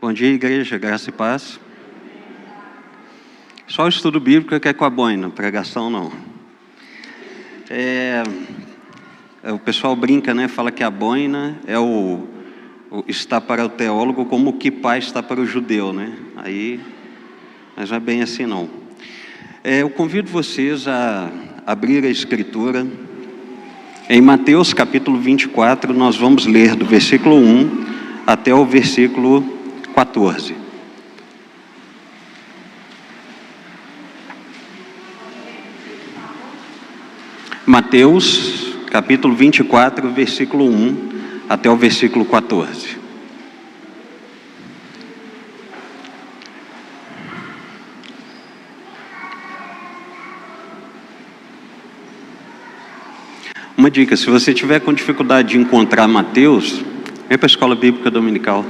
Bom dia, igreja, graça e paz. Só o estudo bíblico que é com a boina, pregação não. O pessoal brinca, né? Fala que a boina é está para o teólogo como o kippá está para o judeu, né? Mas não é bem assim não. Eu convido vocês a abrir a escritura. Em Mateus capítulo 24, nós vamos ler do versículo 1 até o versículo 14. Mateus capítulo 24, versículo 1 até o versículo 14. Uma dica: se você tiver com dificuldade de encontrar Mateus, vem para a escola bíblica dominical.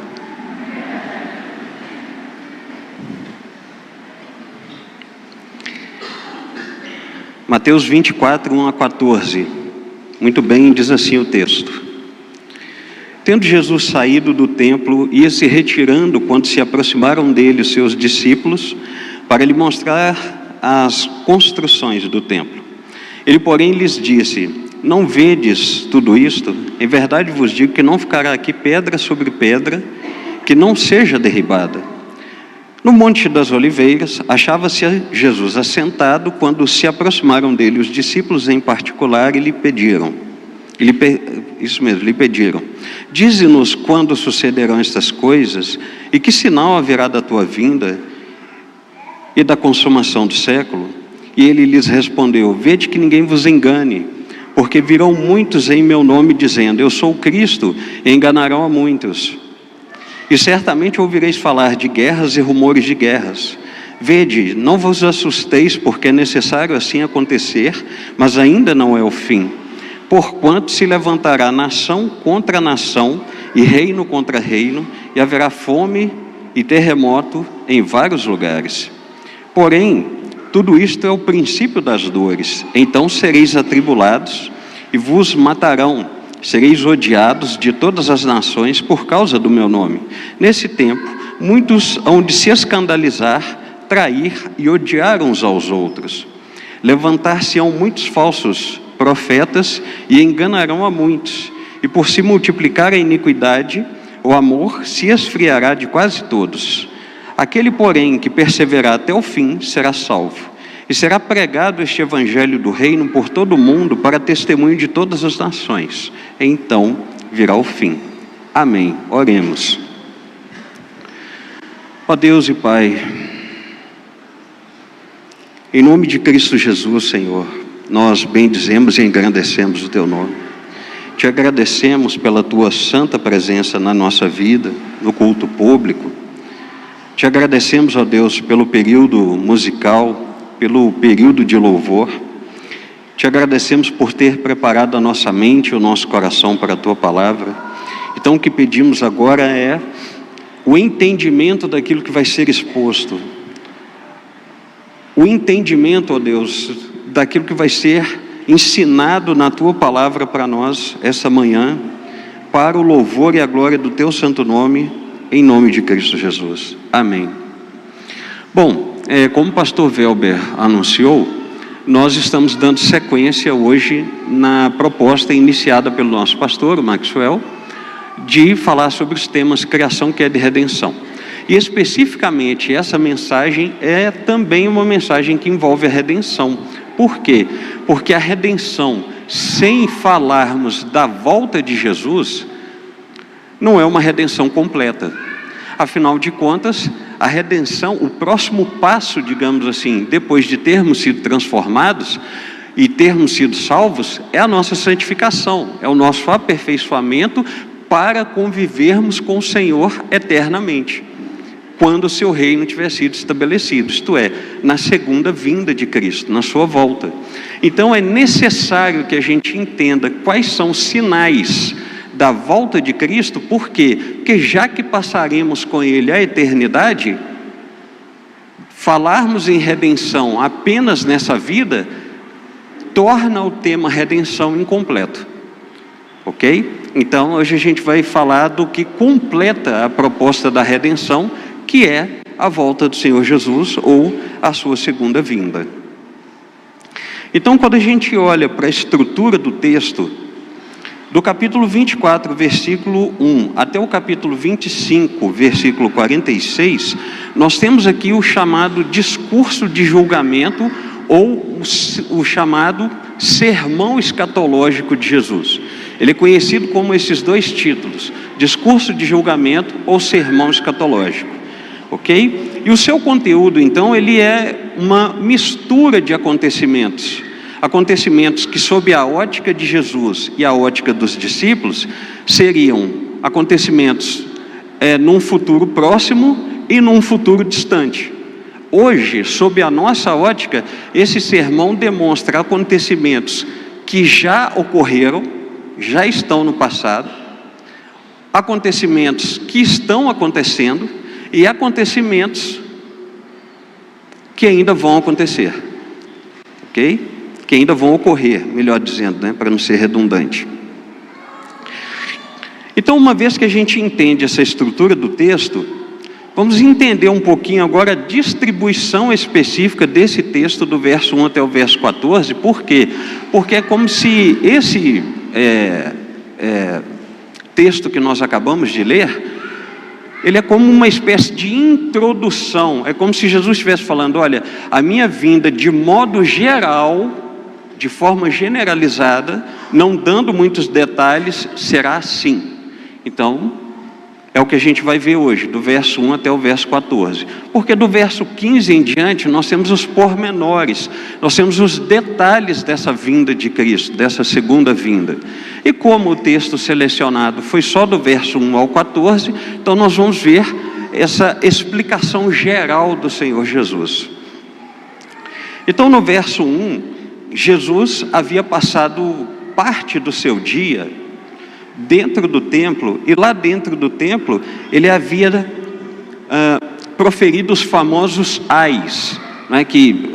Mateus 24, 1 a 14. Muito bem, diz assim o texto: Tendo Jesus saído do templo, ia se retirando quando se aproximaram dele os seus discípulos para lhe mostrar as construções do templo. Ele, porém, lhes disse: Não vedes tudo isto? Em verdade vos digo que não ficará aqui pedra sobre pedra que não seja derribada. No Monte das Oliveiras, achava-se Jesus assentado quando se aproximaram dele os discípulos em particular e lhe pediram: Dize-nos quando sucederão estas coisas e que sinal haverá da tua vinda e da consumação do século? E ele lhes respondeu: Vede que ninguém vos engane, porque virão muitos em meu nome dizendo: Eu sou o Cristo, e enganarão a muitos. E certamente ouvireis falar de guerras e rumores de guerras. Vede, não vos assusteis, porque é necessário assim acontecer, mas ainda não é o fim. Porquanto se levantará nação contra nação, e reino contra reino, e haverá fome e terremoto em vários lugares. Porém, tudo isto é o princípio das dores. Então sereis atribulados, e vos matarão. Sereis odiados de todas as nações por causa do meu nome. Nesse tempo, muitos hão de se escandalizar, trair e odiar uns aos outros. Levantar-se-ão muitos falsos profetas e enganarão a muitos. E por se multiplicar a iniquidade, o amor se esfriará de quase todos. Aquele, porém, que perseverar até o fim, será salvo. E será pregado este evangelho do reino por todo o mundo para testemunho de todas as nações. Então virá o fim. Amém. Oremos. Ó Deus e Pai, em nome de Cristo Jesus, Senhor, nós bendizemos e engrandecemos o Teu nome. Te agradecemos pela Tua santa presença na nossa vida, no culto público. Te agradecemos, ó Deus, pelo período musical, pelo período de louvor. Te agradecemos por ter preparado a nossa mente e o nosso coração para a Tua palavra. Então o que pedimos agora é o entendimento daquilo que vai ser exposto. O entendimento, ó Deus, daquilo que vai ser ensinado na Tua palavra para nós essa manhã, para o louvor e a glória do Teu santo nome, em nome de Cristo Jesus. Amém. Bom, como o pastor Velber anunciou, nós estamos dando sequência hoje na proposta iniciada pelo nosso pastor, o Maxwell, de falar sobre os temas criação, queda e redenção. E especificamente essa mensagem é também uma mensagem que envolve a redenção. Por quê? Porque a redenção, sem falarmos da volta de Jesus, não é uma redenção completa. Afinal de contas, a redenção, o próximo passo, digamos assim, depois de termos sido transformados e termos sido salvos, é a nossa santificação, é o nosso aperfeiçoamento para convivermos com o Senhor eternamente, quando o seu reino tiver sido estabelecido, isto é, na segunda vinda de Cristo, na sua volta. Então é necessário que a gente entenda quais são os sinais da volta de Cristo. Por quê? Porque já que passaremos com Ele a eternidade, falarmos em redenção apenas nessa vida, torna o tema redenção incompleto. Ok? Então, hoje a gente vai falar do que completa a proposta da redenção, que é a volta do Senhor Jesus ou a sua segunda vinda. Então, quando a gente olha para a estrutura do texto, do capítulo 24, versículo 1, até o capítulo 25, versículo 46, nós temos aqui o chamado discurso de julgamento, ou o chamado sermão escatológico de Jesus. Ele é conhecido como esses dois títulos: discurso de julgamento ou sermão escatológico, ok? E o seu conteúdo, então, ele é uma mistura de acontecimentos que, sob a ótica de Jesus e a ótica dos discípulos, seriam acontecimentos num futuro próximo e num futuro distante. Hoje, sob a nossa ótica, esse sermão demonstra acontecimentos que já ocorreram, já estão no passado, acontecimentos que estão acontecendo e acontecimentos que ainda vão acontecer, ok? Que ainda vão ocorrer, melhor dizendo, né, para não ser redundante. Então, uma vez que a gente entende essa estrutura do texto, vamos entender um pouquinho agora a distribuição específica desse texto do verso 1 até o verso 14. Por quê? Porque é como se esse texto que nós acabamos de ler, ele é como uma espécie de introdução. É como se Jesus estivesse falando: olha, a minha vinda de modo geral, de forma generalizada, não dando muitos detalhes, será assim. Então, é o que a gente vai ver hoje, do verso 1 até o verso 14. Porque do verso 15 em diante, nós temos os pormenores, nós temos os detalhes dessa vinda de Cristo, dessa segunda vinda. E como o texto selecionado foi só do verso 1 ao 14, então nós vamos ver essa explicação geral do Senhor Jesus. Então, no verso 1, Jesus havia passado parte do seu dia dentro do templo, e lá dentro do templo ele havia proferido os famosos ais, né, que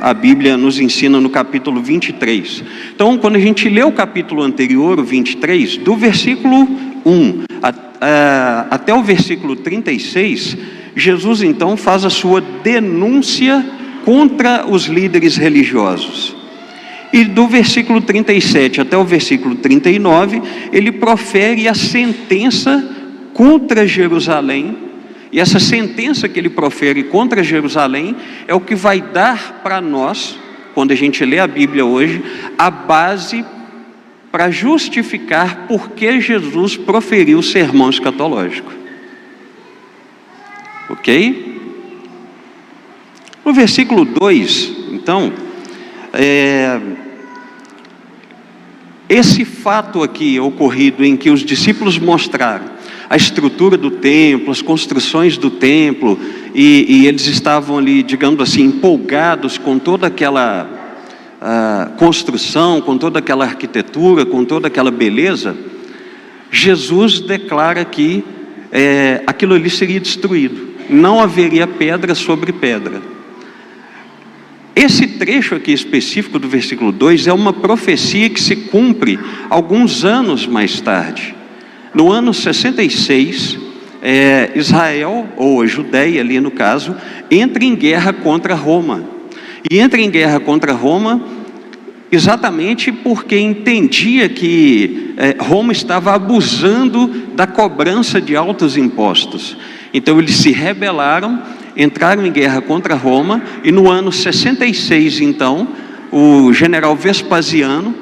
a Bíblia nos ensina no capítulo 23. Então, quando a gente lê o capítulo anterior, o 23, do versículo 1 até o versículo 36, Jesus então faz a sua denúncia contra os líderes religiosos. E do versículo 37 até o versículo 39, ele profere a sentença contra Jerusalém. E essa sentença que ele profere contra Jerusalém é o que vai dar para nós, quando a gente lê a Bíblia hoje, a base para justificar por que Jesus proferiu o sermão escatológico. Ok? No versículo 2, então, esse fato aqui ocorrido em que os discípulos mostraram a estrutura do templo, as construções do templo, e eles estavam ali, digamos assim, empolgados com toda aquela construção, com toda aquela arquitetura, com toda aquela beleza, Jesus declara que aquilo ali seria destruído, não haveria pedra sobre pedra. Esse trecho aqui específico do versículo 2 é uma profecia que se cumpre alguns anos mais tarde. No ano 66, Israel, ou a Judéia ali no caso, entra em guerra contra Roma. E entra em guerra contra Roma exatamente porque entendia que Roma estava abusando da cobrança de altos impostos. Então eles se rebelaram, entraram em guerra contra Roma, e no ano 66, então, o general Vespasiano,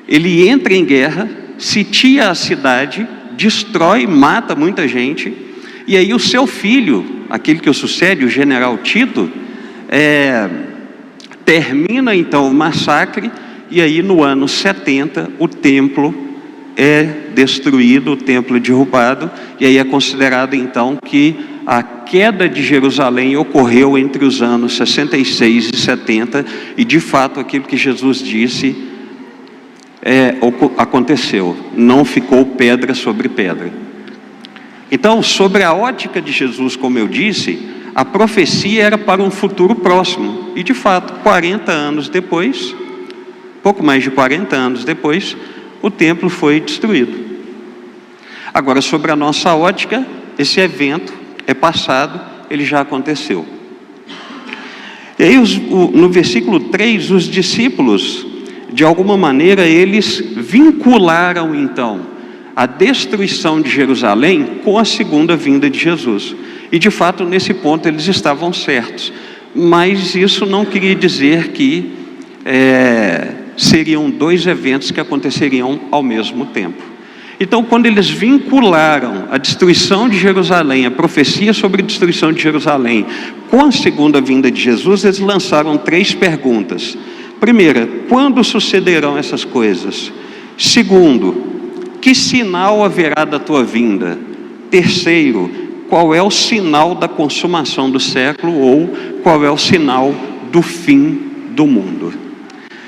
ele entra em guerra, sitia a cidade, destrói, mata muita gente, e aí o seu filho, aquele que o sucede, o general Tito, termina então o massacre, e aí no ano 70, o templo é destruído, o templo é derrubado, e aí é considerado então que a queda de Jerusalém ocorreu entre os anos 66 e 70, e de fato aquilo que Jesus disse aconteceu, não ficou pedra sobre pedra. Então, sobre a ótica de Jesus, como eu disse, a profecia era para um futuro próximo, e de fato, 40 anos depois, pouco mais de 40 anos depois, o templo foi destruído. Agora, sobre a nossa ótica, esse evento é passado, ele já aconteceu. E aí, no versículo 3, os discípulos, de alguma maneira, eles vincularam, então, a destruição de Jerusalém com a segunda vinda de Jesus. E, de fato, nesse ponto, eles estavam certos. Mas isso não queria dizer que seriam dois eventos que aconteceriam ao mesmo tempo. Então, quando eles vincularam a destruição de Jerusalém, a profecia sobre a destruição de Jerusalém, com a segunda vinda de Jesus, eles lançaram 3 perguntas. Primeira, quando sucederão essas coisas? Segundo, que sinal haverá da tua vinda? Terceiro, qual é o sinal da consumação do século, ou qual é o sinal do fim do mundo?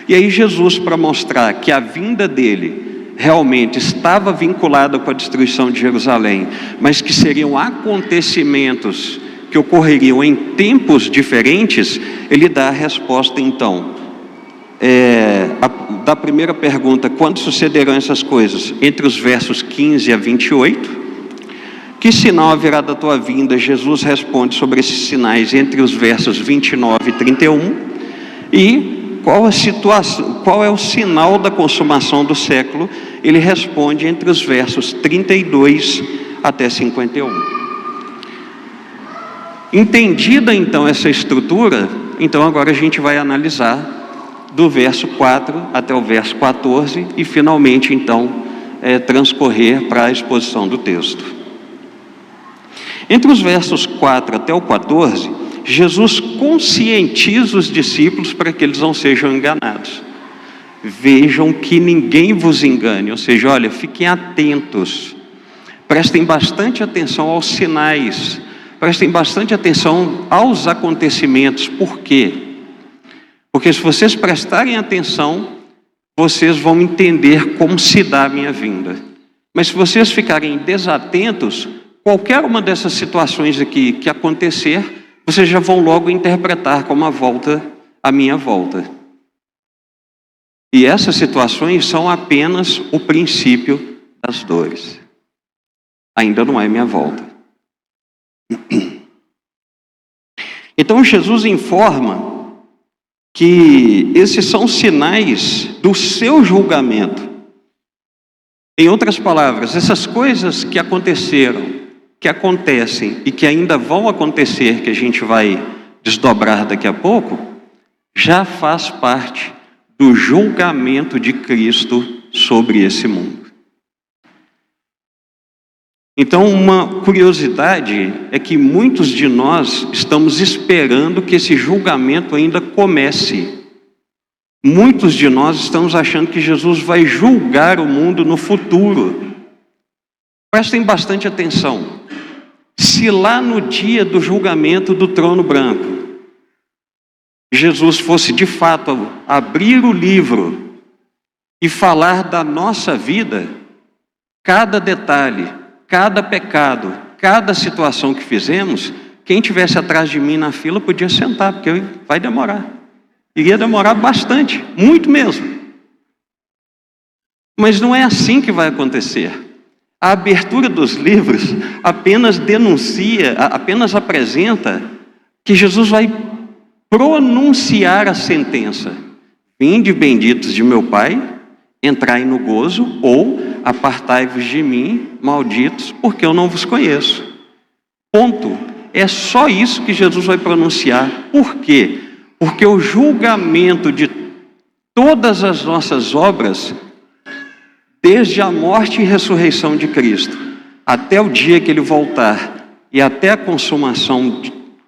E aí Jesus, para mostrar que a vinda dele realmente estava vinculada com a destruição de Jerusalém, mas que seriam acontecimentos que ocorreriam em tempos diferentes, ele dá a resposta então, da primeira pergunta, quando sucederão essas coisas? Entre os versos 15 a 28, que sinal haverá da tua vinda? Jesus responde sobre esses sinais entre os versos 29 e 31, e qual é o sinal da consumação do século? Ele responde entre os versos 32 até 51. Entendida então essa estrutura, então agora a gente vai analisar do verso 4 até o verso 14 e finalmente então transcorrer para a exposição do texto. Entre os versos 4 até o 14, Jesus conscientiza os discípulos para que eles não sejam enganados. Vejam que ninguém vos engane, ou seja, olha, fiquem atentos, prestem bastante atenção aos sinais, prestem bastante atenção aos acontecimentos. Por quê? Porque se vocês prestarem atenção, vocês vão entender como se dá a minha vinda. Mas se vocês ficarem desatentos, qualquer uma dessas situações aqui que acontecer, vocês já vão logo interpretar como a minha volta. E essas situações são apenas o princípio das dores. Ainda não é minha volta. Então Jesus informa que esses são sinais do seu julgamento. Em outras palavras, essas coisas que aconteceram, que acontecem e que ainda vão acontecer, que a gente vai desdobrar daqui a pouco, já faz parte do julgamento de Cristo sobre esse mundo. Então, uma curiosidade é que muitos de nós estamos esperando que esse julgamento ainda comece. Muitos de nós estamos achando que Jesus vai julgar o mundo no futuro. Prestem bastante atenção. Se lá no dia do julgamento do trono branco, Jesus fosse de fato abrir o livro e falar da nossa vida, cada detalhe, cada pecado, cada situação que fizemos, quem tivesse atrás de mim na fila podia sentar, porque vai demorar. Iria demorar bastante, muito mesmo. Mas não é assim que vai acontecer. A abertura dos livros apenas denuncia, apenas apresenta que Jesus vai pronunciar a sentença. Vinde, benditos de meu Pai, entrai no gozo, ou apartai-vos de mim, malditos, porque eu não vos conheço. Ponto. É só isso que Jesus vai pronunciar. Por quê? Porque o julgamento de todas as nossas obras, desde a morte e ressurreição de Cristo, até o dia que Ele voltar, e até a consumação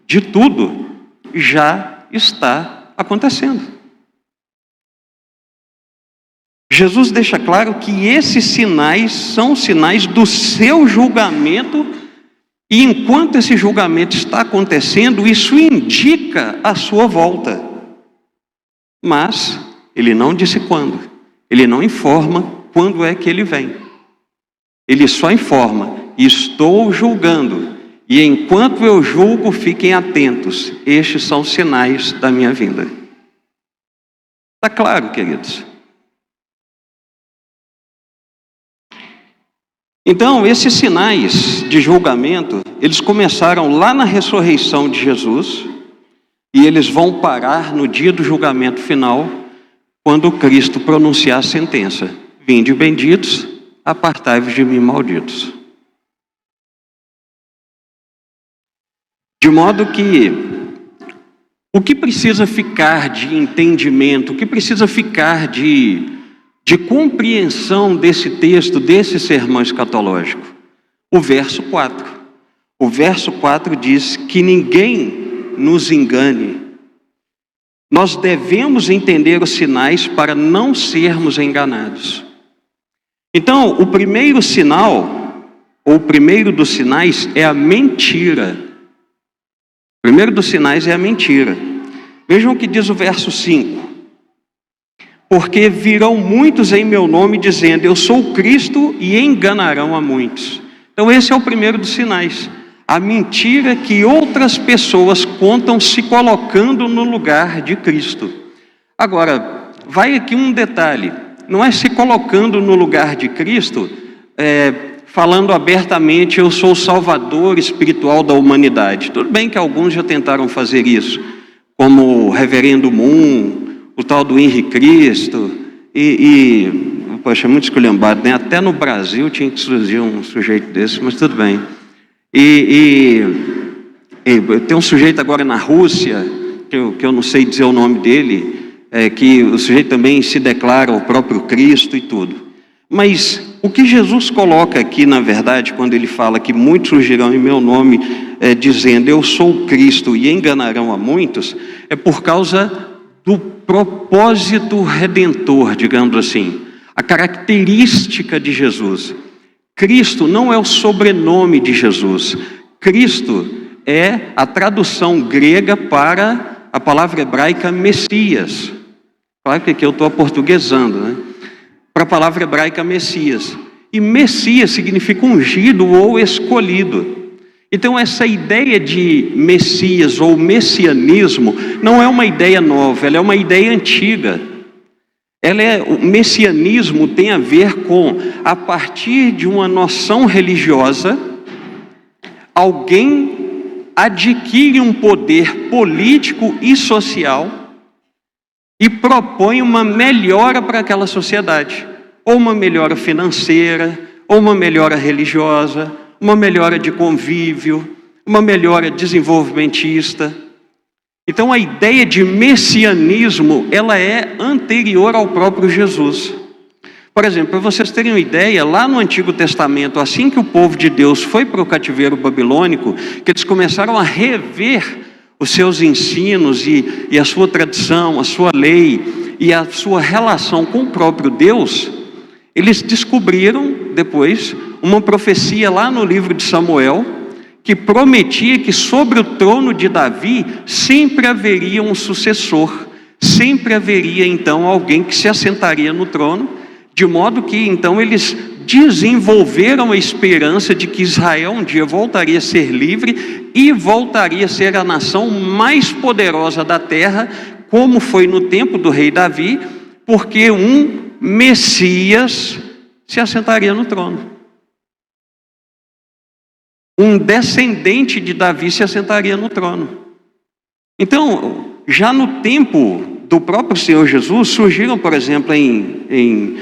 de tudo, já está acontecendo. Jesus deixa claro que esses sinais são sinais do seu julgamento, e enquanto esse julgamento está acontecendo, isso indica a sua volta. Mas ele não disse quando, ele não informa quando é que ele vem. Ele só informa: estou julgando, e enquanto eu julgo, fiquem atentos, estes são sinais da minha vinda. Está claro, queridos? Então, esses sinais de julgamento, eles começaram lá na ressurreição de Jesus, e eles vão parar no dia do julgamento final, quando Cristo pronunciar a sentença: vinde benditos, apartai-vos de mim, malditos. De modo que o que precisa ficar de entendimento, o que precisa ficar de compreensão desse texto, desse sermão escatológico? O verso 4. O verso 4 diz que ninguém nos engane. Nós devemos entender os sinais para não sermos enganados. Então, o primeiro sinal, ou o primeiro dos sinais, é a mentira. O primeiro dos sinais é a mentira. Vejam o que diz o verso 5. Porque virão muitos em meu nome dizendo, eu sou o Cristo, e enganarão a muitos. Então esse é o primeiro dos sinais. A mentira que outras pessoas contam se colocando no lugar de Cristo. Agora, vai aqui um detalhe. Não é se colocando no lugar de Cristo, falando abertamente, eu sou o salvador espiritual da humanidade. Tudo bem que alguns já tentaram fazer isso, como o reverendo Moon, o tal do Henri Cristo, poxa, é muito esculhambado, né? Até no Brasil tinha que surgir um sujeito desse, mas tudo bem. Tem um sujeito agora na Rússia, que eu não sei dizer o nome dele, que o sujeito também se declara o próprio Cristo e tudo. Mas o que Jesus coloca aqui, na verdade, quando ele fala que muitos surgirão em meu nome, dizendo, eu sou o Cristo, e enganarão a muitos, é por causa do propósito redentor, digamos assim, a característica de Jesus. Cristo não é o sobrenome de Jesus. Cristo é a tradução grega para a palavra hebraica Messias. Claro que aqui eu estou aportuguesando, né? Para a palavra hebraica Messias. E Messias significa ungido ou escolhido. Então essa ideia de Messias ou messianismo não é uma ideia nova, ela é uma ideia antiga. O messianismo tem a ver com, a partir de uma noção religiosa, alguém adquire um poder político e social e propõe uma melhora para aquela sociedade, ou uma melhora financeira, ou uma melhora religiosa, uma melhora de convívio, uma melhora desenvolvimentista. Então a ideia de messianismo, ela é anterior ao próprio Jesus. Por exemplo, para vocês terem uma ideia, lá no Antigo Testamento, assim que o povo de Deus foi para o cativeiro babilônico, que eles começaram a rever os seus ensinos e a sua tradição, a sua lei e a sua relação com o próprio Deus, eles descobriram depois uma profecia lá no livro de Samuel, que prometia que sobre o trono de Davi sempre haveria um sucessor, sempre haveria então alguém que se assentaria no trono, de modo que então eles desenvolveram a esperança de que Israel um dia voltaria a ser livre e voltaria a ser a nação mais poderosa da terra, como foi no tempo do rei Davi, porque um Messias se assentaria no trono. Um descendente de Davi se assentaria no trono. Então, já no tempo do próprio Senhor Jesus, surgiram, por exemplo, em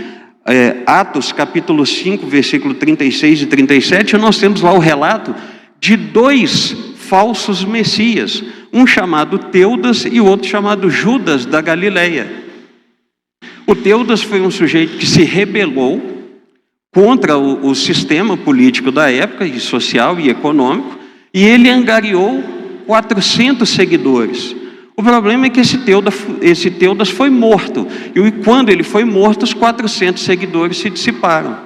Atos capítulo 5, versículo 36 e 37, nós temos lá o relato de dois falsos messias, um chamado Teudas e o outro chamado Judas da Galileia. O Teudas foi um sujeito que se rebelou contra o sistema político da época, e social e econômico, e ele angariou 400 seguidores. O problema é que esse Teudas foi morto, e quando ele foi morto, os 400 seguidores se dissiparam.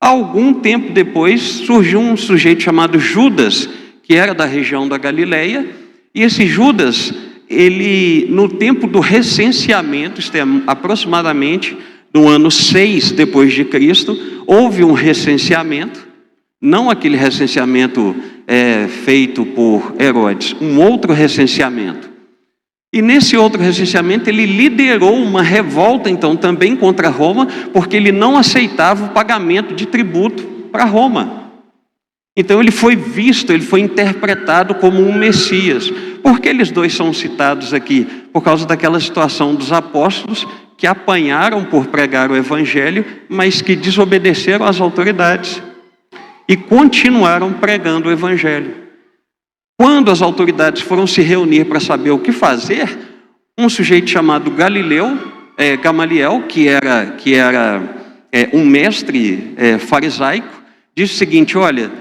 Algum tempo depois, surgiu um sujeito chamado Judas, que era da região da Galileia, e esse Judas, ele, no tempo do recenseamento, isto é, aproximadamente no ano 6 depois de Cristo, houve um recenseamento, não aquele recenseamento feito por Herodes, um outro recenseamento. E nesse outro recenseamento ele liderou uma revolta então também contra Roma, porque ele não aceitava o pagamento de tributo para Roma. Então ele foi visto, ele foi interpretado como um Messias. Por que eles dois são citados aqui? Por causa daquela situação dos apóstolos que apanharam por pregar o evangelho, mas que desobedeceram às autoridades e continuaram pregando o evangelho. Quando as autoridades foram se reunir para saber o que fazer, um sujeito chamado Gamaliel, que era um mestre farisaico, disse o seguinte: olha,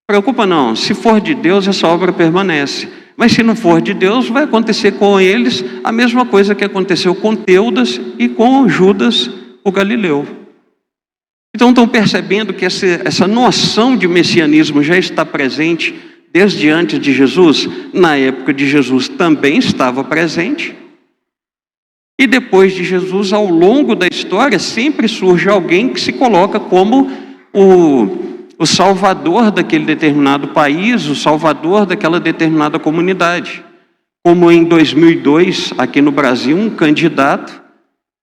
preocupa não, se for de Deus essa obra permanece, mas se não for de Deus vai acontecer com eles a mesma coisa que aconteceu com Teudas e com Judas o Galileu. Então estão percebendo que essa noção de messianismo já está presente desde antes de Jesus? Na época de Jesus também estava presente. E depois de Jesus, ao longo da história, sempre surge alguém que se coloca como o salvador daquele determinado país, o salvador daquela determinada comunidade. Como em 2002, aqui no Brasil, um candidato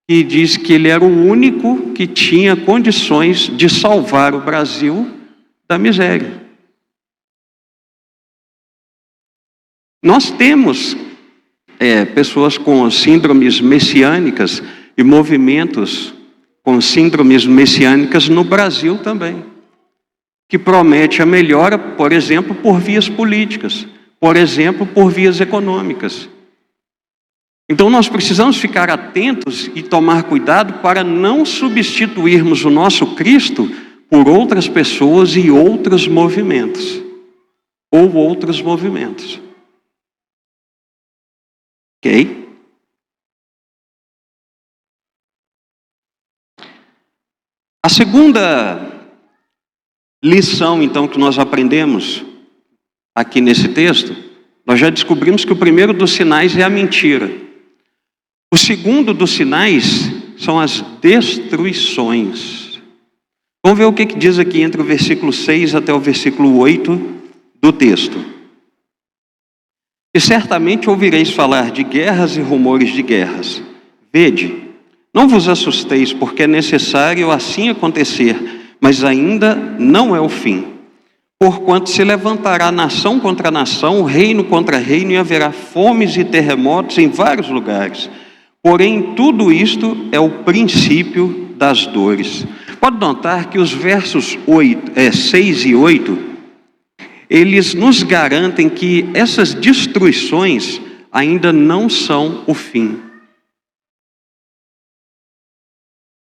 que disse que ele era o único que tinha condições de salvar o Brasil da miséria. Nós temos pessoas com síndromes messiânicas e movimentos com síndromes messiânicas no Brasil também, que promete a melhora, por exemplo, por vias políticas, por exemplo, por vias econômicas. Então nós precisamos ficar atentos e tomar cuidado para não substituirmos o nosso Cristo por outras pessoas e outros movimentos, ou outros movimentos. Ok? A segunda lição, então, que nós aprendemos aqui nesse texto, nós já descobrimos que o primeiro dos sinais é a mentira. O segundo dos sinais são as destruições. Vamos ver o que diz aqui entre o versículo 6 até o versículo 8 do texto. E certamente ouvireis falar de guerras e rumores de guerras. Vede, não vos assusteis, porque é necessário assim acontecer, mas ainda não é o fim. Porquanto se levantará nação contra nação, reino contra reino, e haverá fomes e terremotos em vários lugares. Porém, tudo isto é o princípio das dores. Pode notar que os versos 6 e 8, eles nos garantem que essas destruições ainda não são o fim.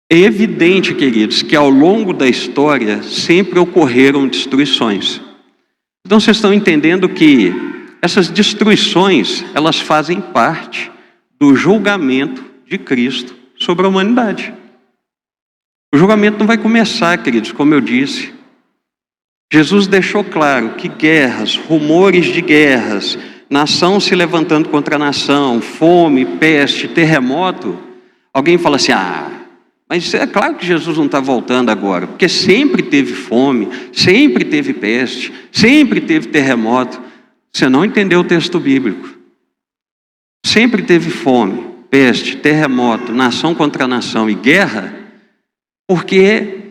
É evidente, queridos, que ao longo da história sempre ocorreram destruições. Então vocês estão entendendo que essas destruições, elas fazem parte do julgamento de Cristo sobre a humanidade. O julgamento não vai começar, queridos, como eu disse. Jesus deixou claro que guerras, rumores de guerras, nação se levantando contra nação, fome, peste, terremoto. Alguém fala assim: mas é claro que Jesus não está voltando agora, porque sempre teve fome, sempre teve peste, sempre teve terremoto. Você não entendeu o texto bíblico. Sempre teve fome, peste, terremoto, nação contra nação e guerra, porque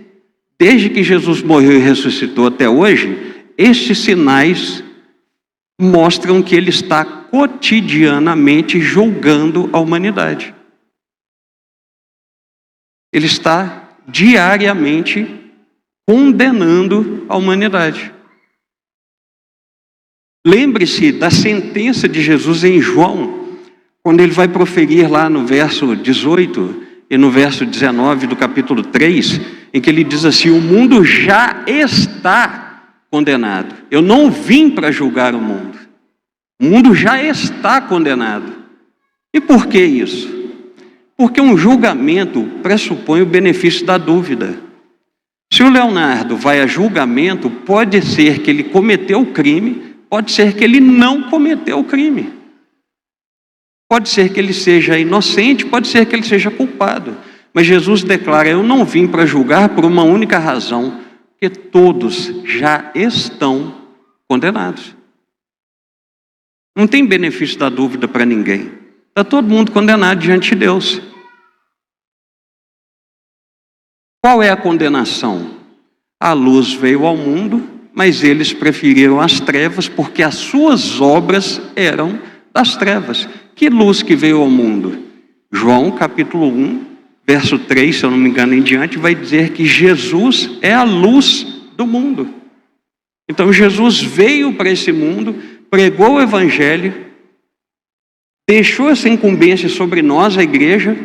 desde que Jesus morreu e ressuscitou até hoje, estes sinais mostram que ele está cotidianamente julgando a humanidade. Ele está diariamente condenando a humanidade. Lembre-se da sentença de Jesus em João, quando ele vai proferir lá no verso 18 e no verso 19 do capítulo 3, em que ele diz assim: o mundo já está condenado. Eu não vim para julgar o mundo. O mundo já está condenado. E por que isso? Porque um julgamento pressupõe o benefício da dúvida. Se o Leonardo vai a julgamento, pode ser que ele cometeu o crime, pode ser que ele não cometeu o crime. Pode ser que ele seja inocente, pode ser que ele seja culpado. Mas Jesus declara: eu não vim para julgar por uma única razão, que todos já estão condenados. Não tem benefício da dúvida para ninguém. Está todo mundo condenado diante de Deus. Qual é a condenação? A luz veio ao mundo, mas eles preferiram as trevas porque as suas obras eram das trevas. Que luz que veio ao mundo? João capítulo 1, verso 3, se eu não me engano em diante, vai dizer que Jesus é a luz do mundo. Então Jesus veio para esse mundo, pregou o evangelho, deixou essa incumbência sobre nós, a igreja.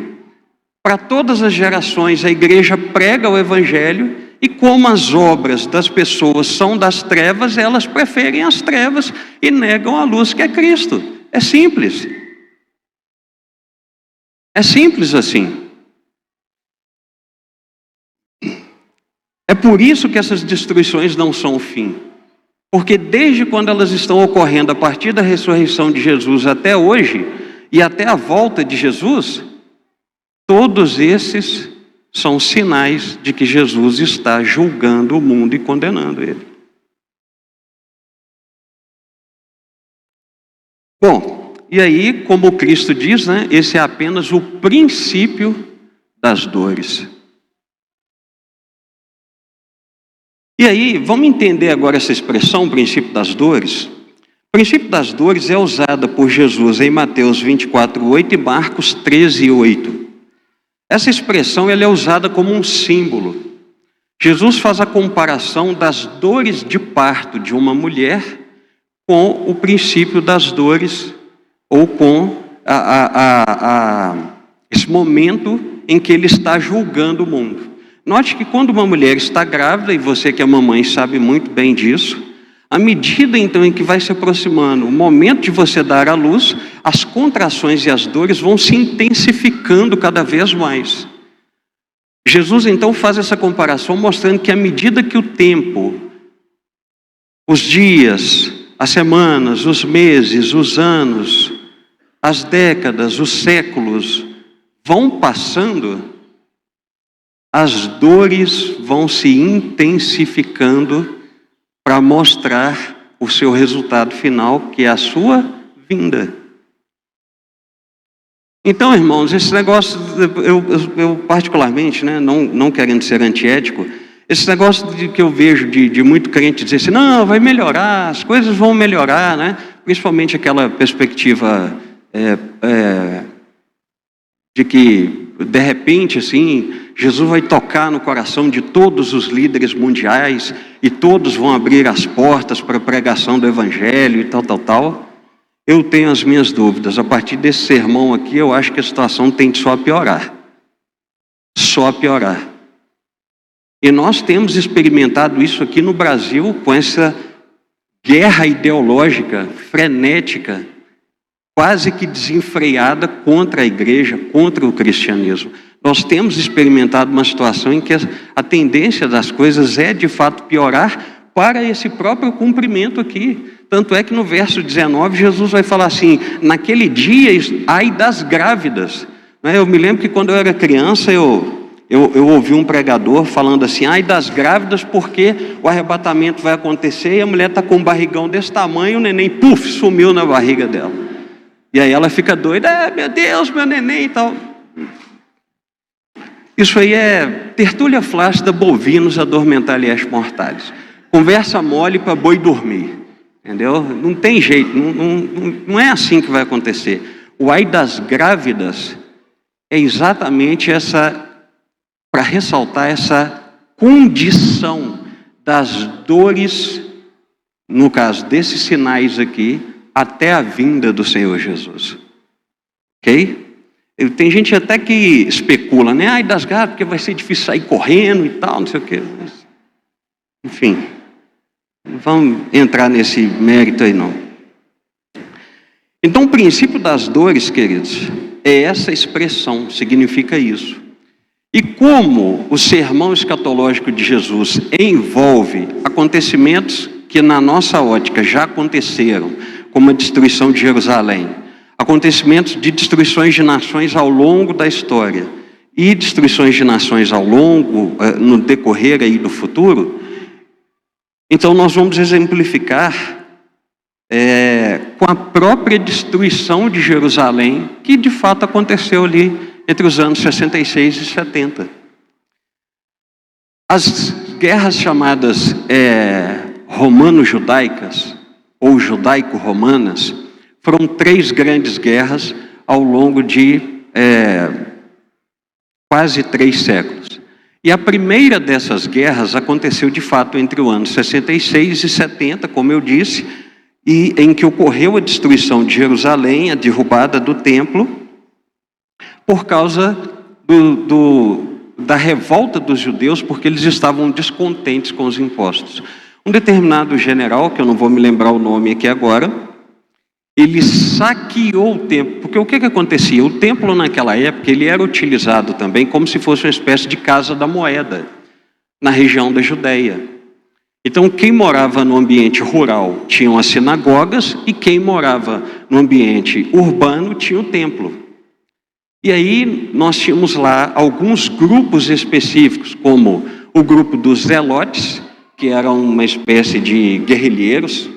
Para todas as gerações, a igreja prega o evangelho, e como as obras das pessoas são das trevas, elas preferem as trevas e negam a luz que é Cristo. É simples. É simples assim. É por isso que essas destruições não são o fim. Porque desde quando elas estão ocorrendo a partir da ressurreição de Jesus até hoje, e até a volta de Jesus, todos esses são sinais de que Jesus está julgando o mundo e condenando ele. Bom, e aí, como Cristo diz, né, esse é apenas o princípio das dores. E aí, vamos entender agora essa expressão, princípio das dores? O princípio das dores é usada por Jesus em Mateus 24:8 e Marcos 13:8. Essa expressão ela é usada como um símbolo. Jesus faz a comparação das dores de parto de uma mulher com o princípio das dores, ou com esse momento em que ele está julgando o mundo. Note que quando uma mulher está grávida, e você que é mamãe sabe muito bem disso, à medida então em que vai se aproximando o momento de você dar à luz, as contrações e as dores vão se intensificando cada vez mais. Jesus então faz essa comparação mostrando que à medida que o tempo, os dias, as semanas, os meses, os anos, as décadas, os séculos vão passando, as dores vão se intensificando para mostrar o seu resultado final, que é a sua vinda. Então, irmãos, esse negócio, eu particularmente, né, não querendo ser antiético, esse negócio que eu vejo de muito crente dizer assim, não, vai melhorar, as coisas vão melhorar, né? Principalmente aquela perspectiva de que, de repente, assim, Jesus vai tocar no coração de todos os líderes mundiais e todos vão abrir as portas para a pregação do evangelho e tal. Eu tenho as minhas dúvidas. A partir desse sermão aqui, eu acho que a situação tende só a piorar. Só a piorar. E nós temos experimentado isso aqui no Brasil com essa guerra ideológica, frenética, quase que desenfreada contra a igreja, contra o cristianismo. Nós temos experimentado uma situação em que a tendência das coisas é de fato piorar para esse próprio cumprimento aqui. Tanto é que no verso 19 Jesus vai falar assim, naquele dia, ai das grávidas. Eu me lembro que quando eu era criança, eu ouvi um pregador falando assim, ai das grávidas porque o arrebatamento vai acontecer e a mulher está com um barrigão desse tamanho, o neném, puf, sumiu na barriga dela. E aí ela fica doida, meu Deus, meu neném e tal. Isso aí é tertúlia flácida, bovinos, adormentar lies mortais. Conversa mole para boi dormir. Entendeu? Não tem jeito, não é assim que vai acontecer. O ai das grávidas é exatamente essa, para ressaltar essa condição das dores, no caso desses sinais aqui, até a vinda do Senhor Jesus. Ok? Tem gente até que especula, né? Ai das grávidas, porque vai ser difícil sair correndo e tal, não sei o quê. Mas, enfim. Não vamos entrar nesse mérito aí, não. Então, o princípio das dores, queridos, é essa expressão, significa isso. E como o sermão escatológico de Jesus envolve acontecimentos que na nossa ótica já aconteceram, como a destruição de Jerusalém, acontecimentos de destruições de nações ao longo da história e destruições de nações ao longo, no decorrer aí do futuro, então nós vamos exemplificar com a própria destruição de Jerusalém, que de fato aconteceu ali entre os anos 66 e 70. As guerras chamadas romano-judaicas, ou judaico-romanas, foram 3 grandes guerras ao longo de quase 3 séculos. E a primeira dessas guerras aconteceu de fato entre o ano 66 e 70, como eu disse, e em que ocorreu a destruição de Jerusalém, a derrubada do templo, por causa da revolta dos judeus, porque eles estavam descontentes com os impostos. Um determinado general, que eu não vou me lembrar o nome aqui agora, ele saqueou o templo, porque o que acontecia? O templo naquela época, ele era utilizado também como se fosse uma espécie de casa da moeda, na região da Judéia. Então, quem morava no ambiente rural tinham as sinagogas, e quem morava no ambiente urbano tinha o templo. E aí nós tínhamos lá alguns grupos específicos, como o grupo dos zelotes, que eram uma espécie de guerrilheiros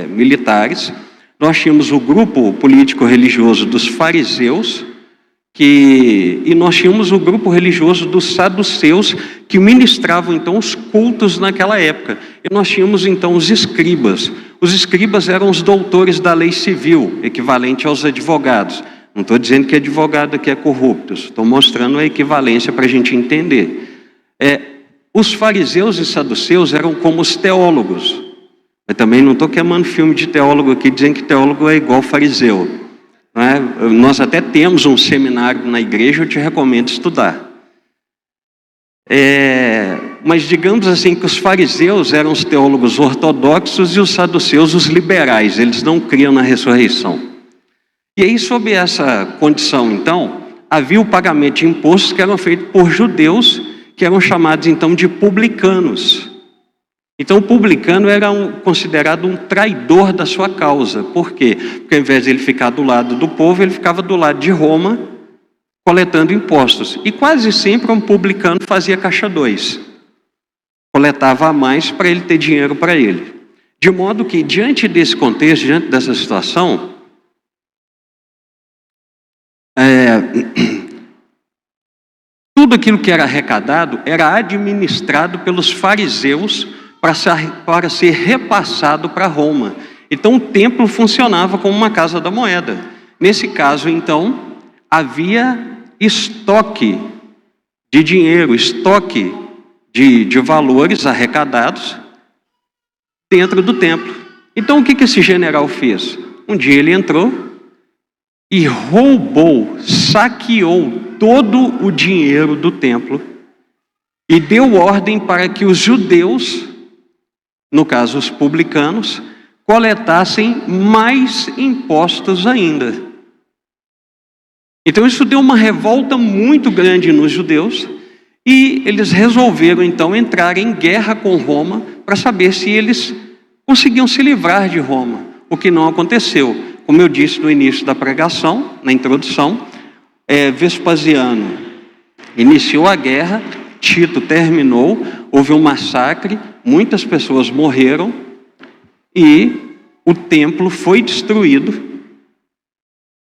militares. Nós tínhamos o grupo político-religioso dos fariseus, e nós tínhamos o grupo religioso dos saduceus, que ministravam então os cultos naquela época. E nós tínhamos então os escribas. Os escribas eram os doutores da lei civil, equivalente aos advogados. Não estou dizendo que advogado aqui é corrupto, estou mostrando a equivalência para a gente entender. Os fariseus e saduceus eram como os teólogos. Eu também não estou queimando filme de teólogo aqui, dizendo que teólogo é igual fariseu. Não é? Nós até temos um seminário na igreja, eu te recomendo estudar. Mas digamos assim que os fariseus eram os teólogos ortodoxos e os saduceus os liberais, eles não criam na ressurreição. E aí, sob essa condição, então, havia o pagamento de impostos que eram feitos por judeus, que eram chamados então de publicanos. Então, o publicano era considerado um traidor da sua causa. Por quê? Porque ao invés de ele ficar do lado do povo, ele ficava do lado de Roma, coletando impostos. E quase sempre um publicano fazia caixa 2. Coletava a mais para ele ter dinheiro para ele. De modo que, diante desse contexto, diante dessa situação, tudo aquilo que era arrecadado era administrado pelos fariseus para ser repassado para Roma. Então o templo funcionava como uma casa da moeda. Nesse caso, então, havia estoque de dinheiro, estoque de valores arrecadados dentro do templo. Então o que esse general fez? Um dia ele entrou e roubou, saqueou todo o dinheiro do templo e deu ordem para que os judeus, no caso os publicanos, coletassem mais impostos ainda. Então isso deu uma revolta muito grande nos judeus, e eles resolveram então entrar em guerra com Roma para saber se eles conseguiam se livrar de Roma, o que não aconteceu. Como eu disse no início da pregação, na introdução, Vespasiano iniciou a guerra, Tito terminou, houve um massacre, muitas pessoas morreram e o templo foi destruído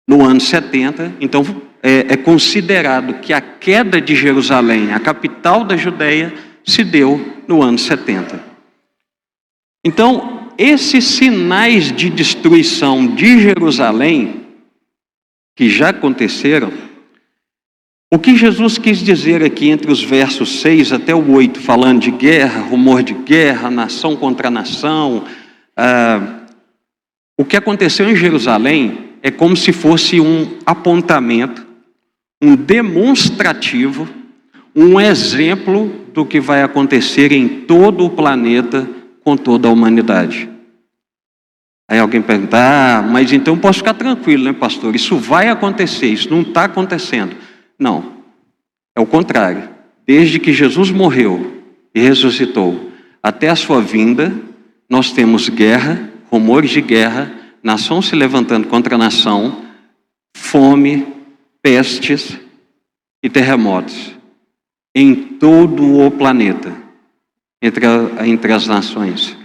no ano 70. Então é considerado que a queda de Jerusalém, a capital da Judéia, se deu no ano 70. Então, esses sinais de destruição de Jerusalém, que já aconteceram, o que Jesus quis dizer aqui entre os versos 6 até o 8, falando de guerra, rumor de guerra, nação contra nação, o que aconteceu em Jerusalém é como se fosse um apontamento, um demonstrativo, um exemplo do que vai acontecer em todo o planeta com toda a humanidade. Aí alguém pergunta, mas então eu posso ficar tranquilo, né, pastor? Isso vai acontecer, isso não está acontecendo. Não, é o contrário. Desde que Jesus morreu e ressuscitou até a sua vinda, nós temos guerra, rumores de guerra, nação se levantando contra nação, fome, pestes e terremotos em todo o planeta, entre as nações.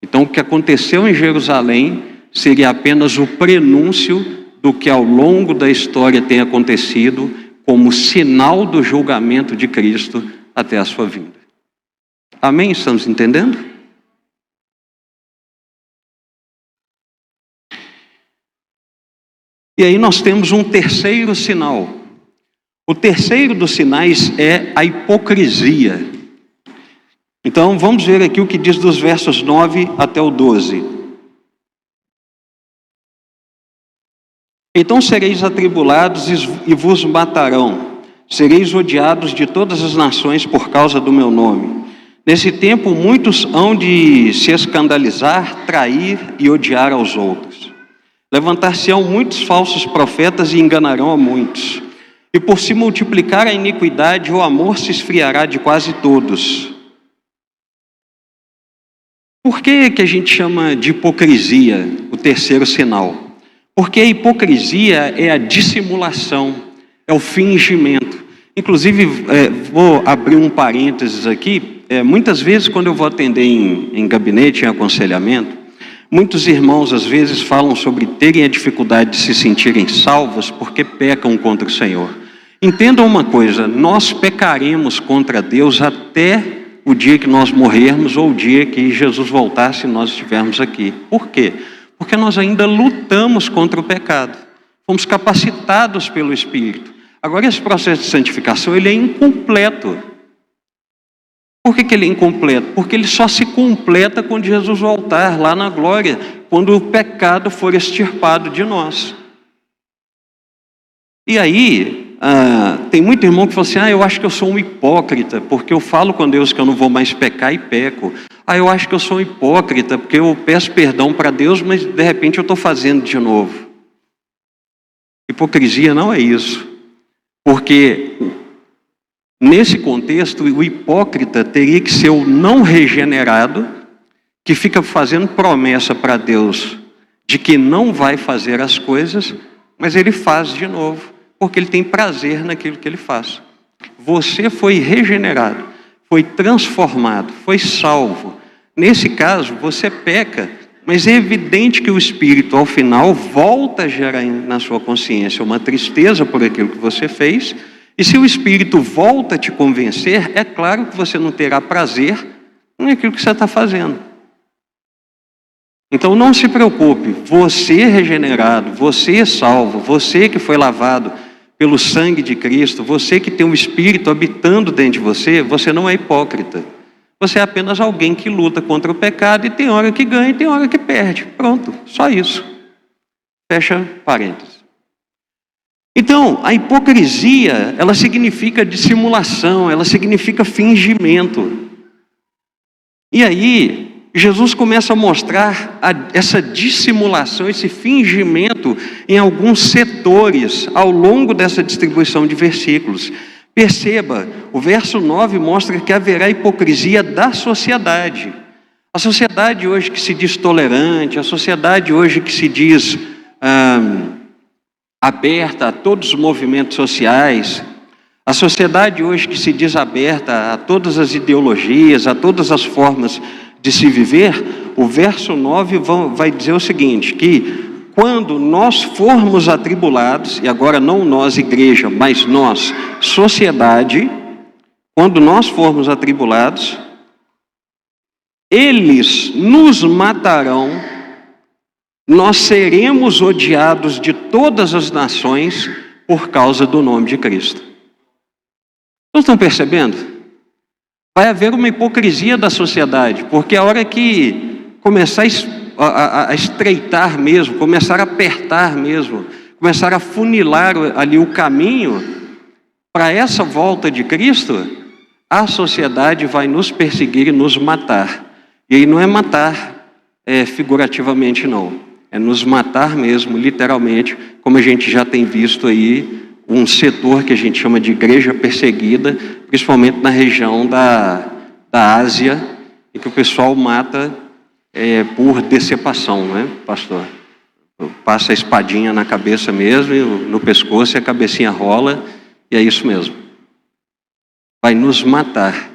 Então, o que aconteceu em Jerusalém seria apenas o prenúncio do que ao longo da história tem acontecido como sinal do julgamento de Cristo até a sua vinda. Amém? Estamos entendendo? E aí nós temos um terceiro sinal. O terceiro dos sinais é a hipocrisia. Então vamos ver aqui o que diz dos versos 9 até o 12. Então sereis atribulados e vos matarão. Sereis odiados de todas as nações por causa do meu nome. Nesse tempo muitos hão de se escandalizar, trair e odiar aos outros. Levantar-se-ão muitos falsos profetas e enganarão a muitos. E por se multiplicar a iniquidade, o amor se esfriará de quase todos. Por que a gente chama de hipocrisia o terceiro sinal? Porque a hipocrisia é a dissimulação, é o fingimento. Inclusive, vou abrir um parênteses aqui. Muitas vezes, quando eu vou atender em gabinete, em aconselhamento, muitos irmãos às vezes falam sobre terem a dificuldade de se sentirem salvos porque pecam contra o Senhor. Entendam uma coisa, nós pecaremos contra Deus até o dia que nós morrermos ou o dia que Jesus voltasse e nós estivermos aqui. Por quê? Porque nós ainda lutamos contra o pecado. Fomos capacitados pelo Espírito. Agora esse processo de santificação, ele é incompleto. Por que ele é incompleto? Porque ele só se completa quando Jesus voltar lá na glória, quando o pecado for extirpado de nós. E aí, tem muito irmão que fala assim, eu acho que eu sou um hipócrita, porque eu falo com Deus que eu não vou mais pecar e peco. Eu acho que eu sou um hipócrita, porque eu peço perdão para Deus, mas de repente eu estou fazendo de novo. Hipocrisia não é isso. Porque nesse contexto, o hipócrita teria que ser o não regenerado, que fica fazendo promessa para Deus de que não vai fazer as coisas, mas ele faz de novo, porque ele tem prazer naquilo que ele faz. Você foi regenerado, foi transformado, foi salvo. Nesse caso, você peca, mas é evidente que o Espírito, ao final, volta a gerar na sua consciência uma tristeza por aquilo que você fez. E se o Espírito volta a te convencer, é claro que você não terá prazer naquilo que você está fazendo. Então não se preocupe, você é regenerado, você é salvo, você que foi lavado pelo sangue de Cristo, você que tem o Espírito habitando dentro de você, você não é hipócrita. Você é apenas alguém que luta contra o pecado e tem hora que ganha e tem hora que perde. Pronto, só isso. Fecha parênteses. Então, a hipocrisia, ela significa dissimulação, ela significa fingimento. E aí, Jesus começa a mostrar essa dissimulação, esse fingimento em alguns setores ao longo dessa distribuição de versículos. Perceba, o verso 9 mostra que haverá hipocrisia da sociedade. A sociedade hoje que se diz tolerante, a sociedade hoje que se diz aberta a todos os movimentos sociais, a sociedade hoje que se diz aberta a todas as ideologias, a todas as formas de se viver, o verso 9 vai dizer o seguinte, que quando nós formos atribulados, e agora não nós igreja, mas nós sociedade, quando nós formos atribulados, eles nos matarão, nós seremos odiados de todas as nações por causa do nome de Cristo. Vocês estão percebendo? Vai haver uma hipocrisia da sociedade, porque a hora que começar a estreitar mesmo, começar a apertar mesmo, começar a funilar ali o caminho para essa volta de Cristo, a sociedade vai nos perseguir e nos matar. E aí não é matar figurativamente não, é nos matar mesmo, literalmente, como a gente já tem visto aí, um setor que a gente chama de igreja perseguida, principalmente na região da Ásia, em que o pessoal mata por decepação, né, pastor? Passa a espadinha na cabeça mesmo, no pescoço, e a cabecinha rola, e é isso mesmo. Vai nos matar.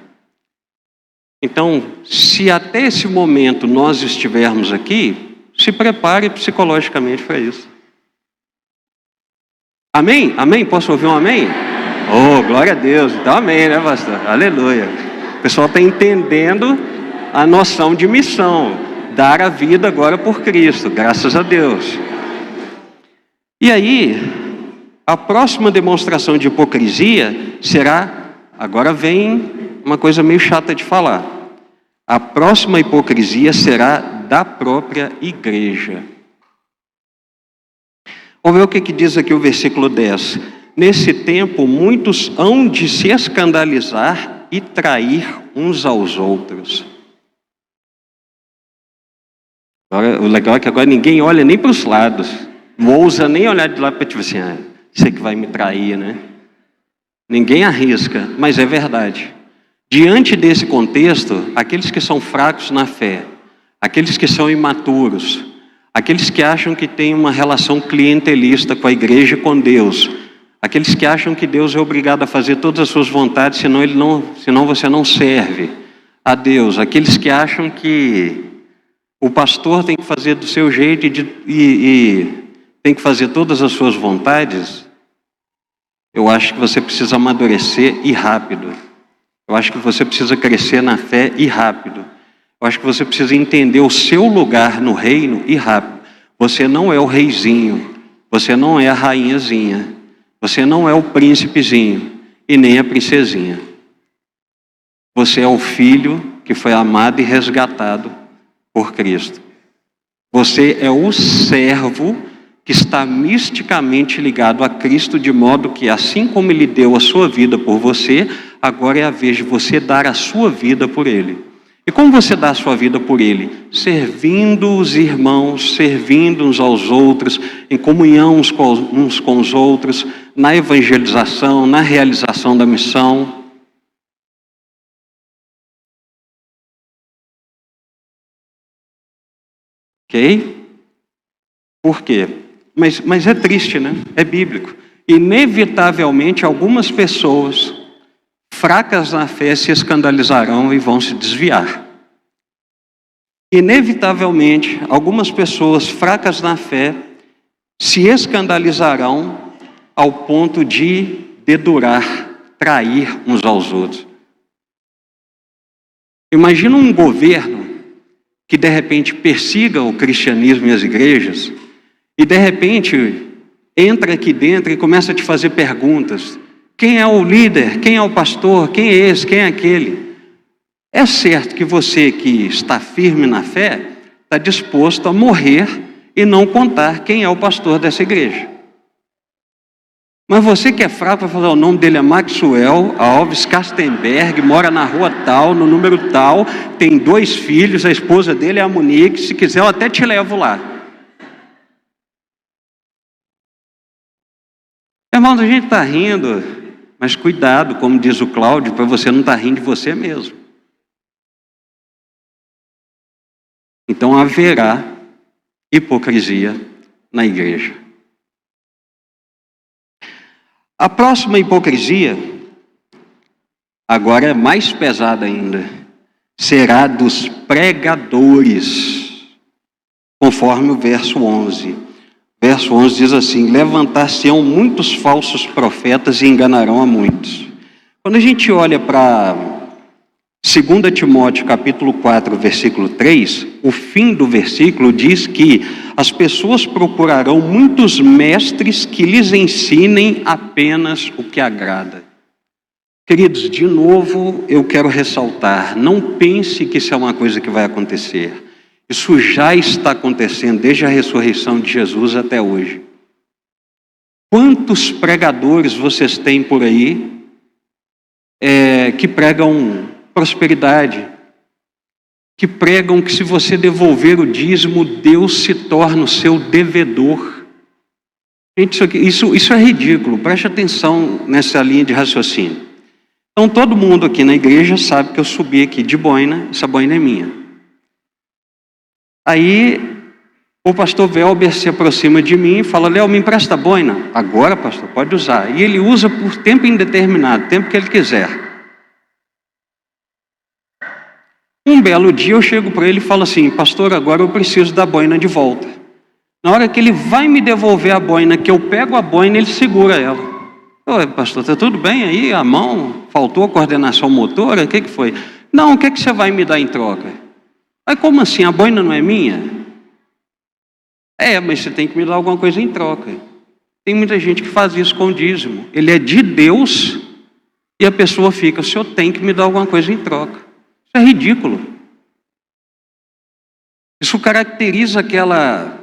Então, se até esse momento nós estivermos aqui, se prepare psicologicamente para isso. Amém? Amém? Posso ouvir um amém? Oh, glória a Deus. Então, amém, né, pastor? Aleluia. O pessoal está entendendo a noção de missão. Dar a vida agora por Cristo, graças a Deus. E aí, a próxima demonstração de hipocrisia será, agora vem uma coisa meio chata de falar. A próxima hipocrisia será da própria igreja. Vamos ver o que diz aqui o versículo 10. Nesse tempo, muitos hão de se escandalizar e trair uns aos outros. Agora, o legal é que agora ninguém olha nem para os lados. Não ousa nem olhar de lá para tipo assim, você que vai me trair, né? Ninguém arrisca, mas é verdade. Diante desse contexto, aqueles que são fracos na fé, aqueles que são imaturos, aqueles que acham que têm uma relação clientelista com a igreja e com Deus, aqueles que acham que Deus é obrigado a fazer todas as suas vontades, senão você não serve a Deus, aqueles que acham que o pastor tem que fazer do seu jeito e tem que fazer todas as suas vontades, eu acho que você precisa amadurecer e rápido. Eu acho que você precisa crescer na fé e rápido. Eu acho que você precisa entender o seu lugar no reino e rápido. Você não é o reizinho, você não é a rainhazinha, você não é o príncipezinho e nem a princesinha. Você é o filho que foi amado e resgatado por Cristo. Você é o servo que está misticamente ligado a Cristo, de modo que, assim como Ele deu a sua vida por você, agora é a vez de você dar a sua vida por Ele. E como você dá a sua vida por Ele? Servindo os irmãos, servindo uns aos outros, em comunhão uns com os outros, na evangelização, na realização da missão. Ok? Por quê? Mas é triste, né? É bíblico. Inevitavelmente, algumas pessoas fracas na fé se escandalizarão e vão se desviar. Inevitavelmente, algumas pessoas fracas na fé se escandalizarão ao ponto de dedurar, trair uns aos outros. Imagina um governo que de repente persiga o cristianismo e as igrejas e de repente entra aqui dentro e começa a te fazer perguntas. Quem é o líder? Quem é o pastor? Quem é esse? Quem é aquele? É certo que você que está firme na fé está disposto a morrer e não contar quem é o pastor dessa igreja. Mas você que é fraco vai falar, o nome dele é Maxwell Alves Castenberg, mora na rua tal, no número tal, tem 2 filhos, a esposa dele é a Monique, se quiser eu até te levo lá. Irmãos, a gente está rindo, mas cuidado, como diz o Cláudio, para você não estar rindo de você mesmo. Então haverá hipocrisia na igreja. A próxima hipocrisia, agora é mais pesada ainda, será dos pregadores, conforme o verso 11. Verso 11 diz assim, levantar-se-ão muitos falsos profetas e enganarão a muitos. Quando a gente olha para 2 Timóteo capítulo 4, versículo 3, o fim do versículo diz que as pessoas procurarão muitos mestres que lhes ensinem apenas o que agrada. Queridos, de novo eu quero ressaltar, não pense que isso é uma coisa que vai acontecer. Isso já está acontecendo desde a ressurreição de Jesus até hoje. Quantos pregadores vocês têm por aí que pregam prosperidade, que pregam que se você devolver o dízimo, Deus se torna o seu devedor. Gente, isso é ridículo, preste atenção nessa linha de raciocínio. Então todo mundo aqui na igreja sabe que eu subi aqui de boina, essa boina é minha. Aí o pastor Velber se aproxima de mim e fala, Léo, me empresta a boina. Agora, pastor, pode usar. E ele usa por tempo indeterminado, tempo que ele quiser. Um belo dia eu chego para ele e falo assim, pastor, agora eu preciso da boina de volta. Na hora que ele vai me devolver a boina, que eu pego a boina, ele segura ela. Oi, pastor, está tudo bem aí? A mão? Faltou a coordenação motora? O que foi? Não, o que você vai me dar em troca? Mas como assim? A boina não é minha? Mas você tem que me dar alguma coisa em troca. Tem muita gente que faz isso com o dízimo. Ele é de Deus e a pessoa fica, o senhor tem que me dar alguma coisa em troca. Isso é ridículo. Isso caracteriza aquela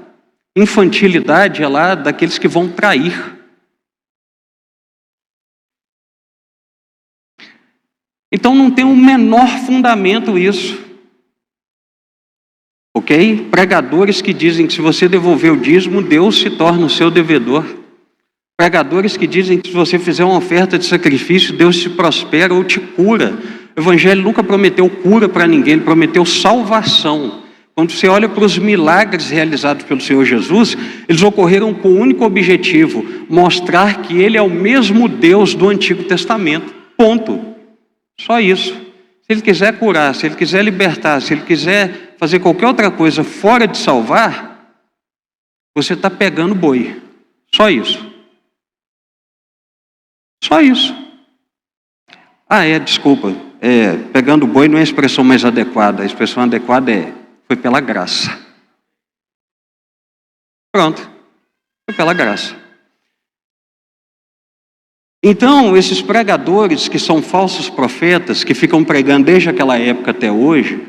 infantilidade lá daqueles que vão trair. Então não tem o menor fundamento isso. Ok? Pregadores que dizem que se você devolver o dízimo, Deus se torna o seu devedor. Pregadores que dizem que se você fizer uma oferta de sacrifício, Deus te prospera ou te cura. O Evangelho nunca prometeu cura para ninguém, ele prometeu salvação. Quando você olha para os milagres realizados pelo Senhor Jesus, eles ocorreram com o único objetivo, mostrar que Ele é o mesmo Deus do Antigo Testamento. Ponto. Só isso. Se Ele quiser curar, se Ele quiser libertar, se Ele quiser fazer qualquer outra coisa fora de salvar, você está pegando boi. Só isso. Só isso. Desculpa. Pegando boi não é a expressão mais adequada. A expressão adequada foi pela graça. Pronto. Foi pela graça. Então, esses pregadores que são falsos profetas, que ficam pregando desde aquela época até hoje,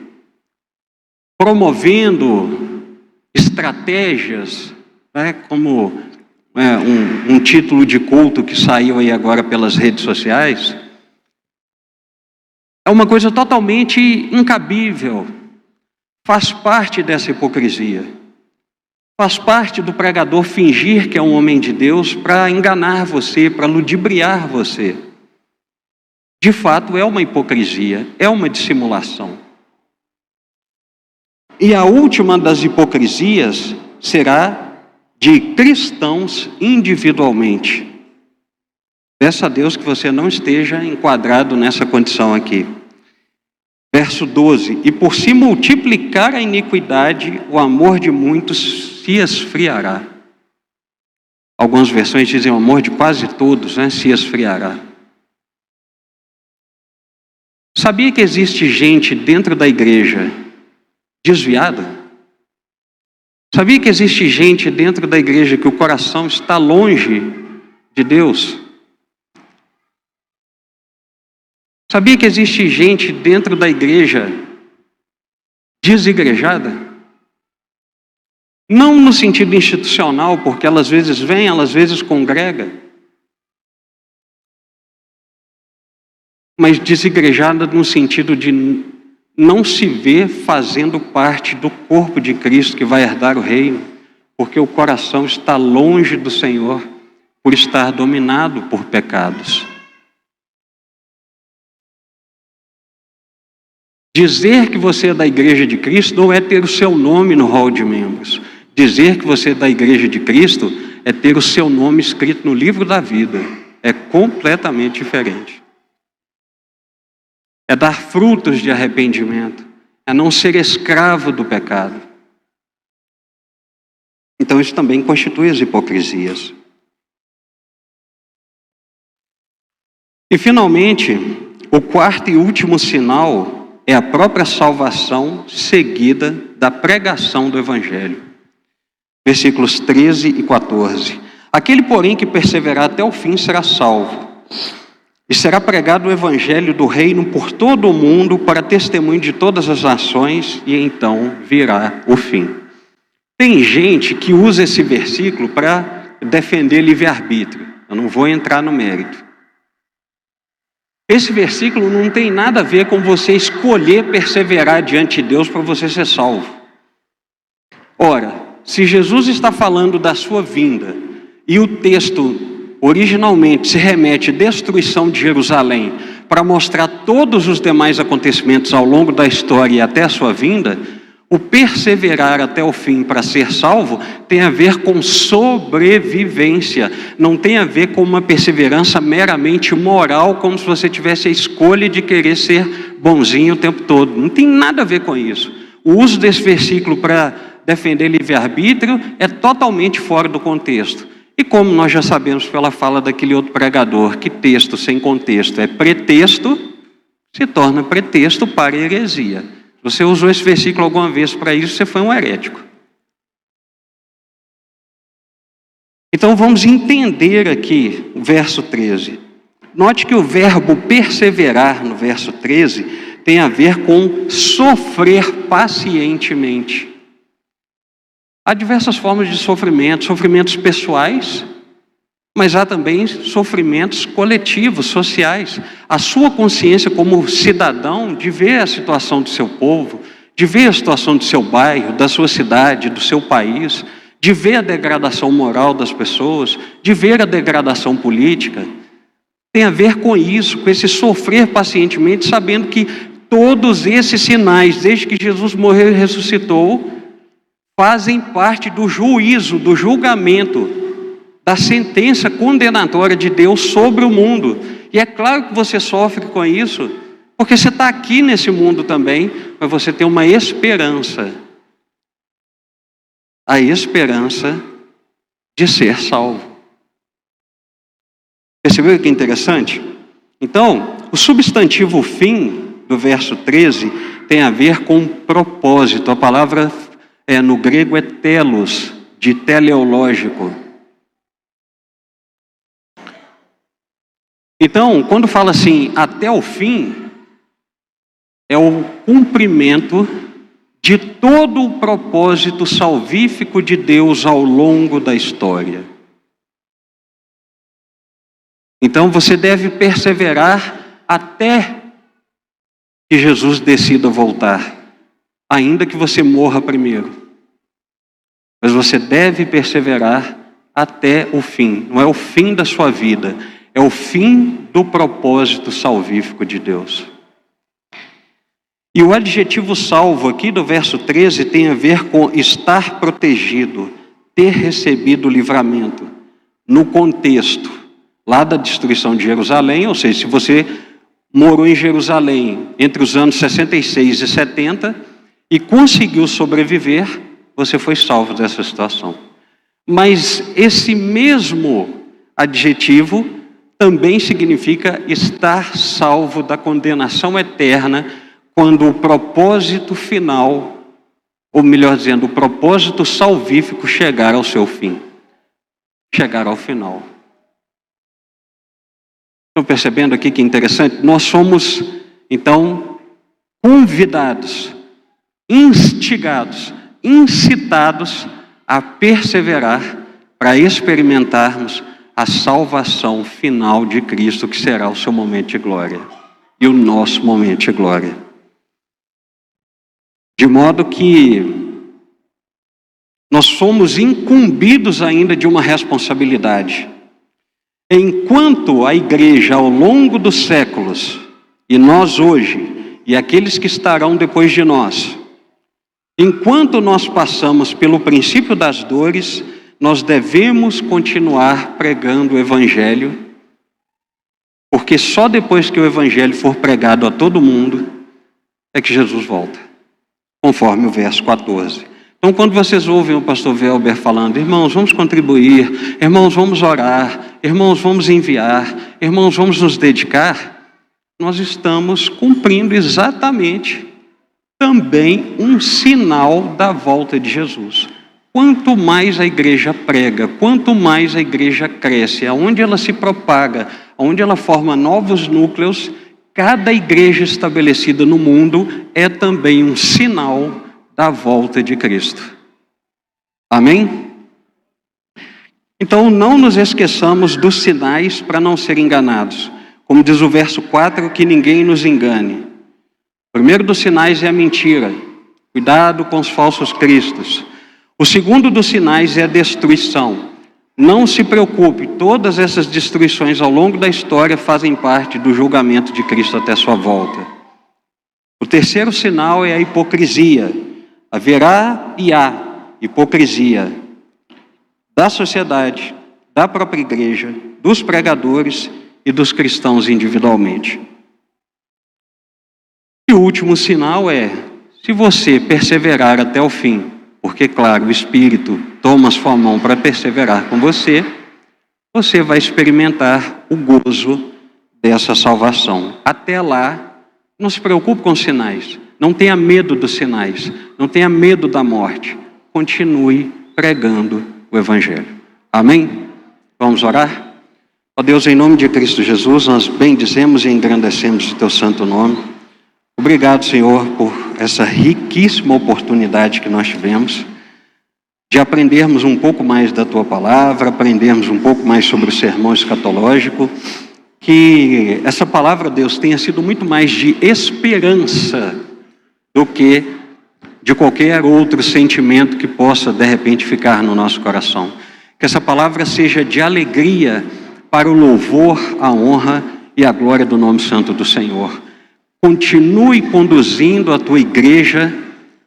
promovendo estratégias, como um título de culto que saiu aí agora pelas redes sociais, é uma coisa totalmente incabível. Faz parte dessa hipocrisia. Faz parte do pregador fingir que é um homem de Deus para enganar você, para ludibriar você. De fato, é uma hipocrisia, é uma dissimulação. E a última das hipocrisias será de cristãos individualmente. Peça a Deus que você não esteja enquadrado nessa condição aqui. Verso 12, e por se multiplicar a iniquidade, o amor de muitos se esfriará. Algumas versões dizem o amor de quase todos, se esfriará. Sabia que existe gente dentro da igreja desviada? Sabia que existe gente dentro da igreja que o coração está longe de Deus? Sabia que existe gente dentro da igreja desigrejada? Não no sentido institucional, porque ela às vezes vem, ela às vezes congrega. Mas desigrejada no sentido de não se ver fazendo parte do corpo de Cristo que vai herdar o reino, porque o coração está longe do Senhor por estar dominado por pecados. Dizer que você é da igreja de Cristo não é ter o seu nome no hall de membros. Dizer que você é da igreja de Cristo é ter o seu nome escrito no livro da vida. É completamente diferente. É dar frutos de arrependimento. É não ser escravo do pecado. Então isso também constitui as hipocrisias. E finalmente, o quarto e último sinal é a própria salvação seguida da pregação do Evangelho. Versículos 13 e 14. Aquele, porém, que perseverar até o fim será salvo. E será pregado o Evangelho do reino por todo o mundo para testemunho de todas as nações, e então virá o fim. Tem gente que usa esse versículo para defender livre-arbítrio. Eu não vou entrar no mérito. Esse versículo não tem nada a ver com você escolher perseverar diante de Deus para você ser salvo. Ora, se Jesus está falando da sua vinda e o texto originalmente se remete à destruição de Jerusalém para mostrar todos os demais acontecimentos ao longo da história e até a sua vinda, o perseverar até o fim para ser salvo tem a ver com sobrevivência, não tem a ver com uma perseverança meramente moral, como se você tivesse a escolha de querer ser bonzinho o tempo todo. Não tem nada a ver com isso. O uso desse versículo para defender livre-arbítrio é totalmente fora do contexto. E como nós já sabemos pela fala daquele outro pregador, que texto sem contexto é pretexto, se torna pretexto para heresia. Se você usou esse versículo alguma vez para isso, você foi um herético. Então vamos entender aqui o verso 13. Note que o verbo perseverar no verso 13 tem a ver com sofrer pacientemente. Há diversas formas de sofrimento, sofrimentos pessoais, mas há também sofrimentos coletivos, sociais. A sua consciência como cidadão de ver a situação do seu povo, de ver a situação do seu bairro, da sua cidade, do seu país, de ver a degradação moral das pessoas, de ver a degradação política, tem a ver com isso, com esse sofrer pacientemente, sabendo que todos esses sinais, desde que Jesus morreu e ressuscitou, fazem parte do juízo, do julgamento, da sentença condenatória de Deus sobre o mundo. E é claro que você sofre com isso, porque você está aqui nesse mundo também, mas você tem uma esperança. A esperança de ser salvo. Percebeu que interessante? Então, o substantivo fim do verso 13 tem a ver com propósito. A palavra no grego é telos, de teleológico. Então, quando fala assim, até o fim, é o cumprimento de todo o propósito salvífico de Deus ao longo da história. Então você deve perseverar até que Jesus decida voltar, ainda que você morra primeiro. Mas você deve perseverar até o fim. Não é o fim da sua vida, é o fim do propósito salvífico de Deus. E o adjetivo salvo aqui do verso 13 tem a ver com estar protegido, ter recebido livramento. No contexto, lá da destruição de Jerusalém, ou seja, se você morou em Jerusalém entre os anos 66 e 70 e conseguiu sobreviver, você foi salvo dessa situação. Mas esse mesmo adjetivo também significa estar salvo da condenação eterna, quando o propósito final, ou melhor dizendo, o propósito salvífico chegar ao seu fim, chegar ao final. Estão percebendo aqui que interessante? Nós somos, então, convidados, instigados, incitados a perseverar para experimentarmos a salvação final de Cristo, que será o seu momento de glória e o nosso momento de glória. De modo que nós somos incumbidos ainda de uma responsabilidade. Enquanto a igreja ao longo dos séculos, e nós hoje, e aqueles que estarão depois de nós, enquanto nós passamos pelo princípio das dores, nós devemos continuar pregando o Evangelho, porque só depois que o Evangelho for pregado a todo mundo, é que Jesus volta. Conforme o verso 14. Então, quando vocês ouvem o pastor Velber falando, irmãos, vamos contribuir, irmãos, vamos orar, irmãos, vamos enviar, irmãos, vamos nos dedicar, nós estamos cumprindo exatamente também um sinal da volta de Jesus. Quanto mais a igreja prega, quanto mais a igreja cresce, aonde ela se propaga, aonde ela forma novos núcleos, cada igreja estabelecida no mundo é também um sinal da volta de Cristo. Amém? Então não nos esqueçamos dos sinais para não ser enganados. Como diz o verso 4, que ninguém nos engane. O primeiro dos sinais é a mentira. Cuidado com os falsos cristos. O segundo dos sinais é a destruição. Não se preocupe, todas essas destruições ao longo da história fazem parte do julgamento de Cristo até sua volta. O terceiro sinal é a hipocrisia. Haverá e há hipocrisia da sociedade, da própria igreja, dos pregadores e dos cristãos individualmente. E o último sinal é, se você perseverar até o fim, porque, claro, o Espírito toma sua mão para perseverar com você, você vai experimentar o gozo dessa salvação. Até lá, não se preocupe com os sinais. Não tenha medo dos sinais. Não tenha medo da morte. Continue pregando o Evangelho. Amém? Vamos orar? Ó Deus, em nome de Cristo Jesus, nós bendizemos e engrandecemos o Teu santo nome. Obrigado, Senhor, por essa riquíssima oportunidade que nós tivemos de aprendermos um pouco mais da Tua palavra, aprendermos um pouco mais sobre o sermão escatológico. Que essa palavra, Deus, tenha sido muito mais de esperança do que de qualquer outro sentimento que possa, de repente, ficar no nosso coração. Que essa palavra seja de alegria para o louvor, a honra e a glória do nome santo do Senhor. Continue conduzindo a Tua igreja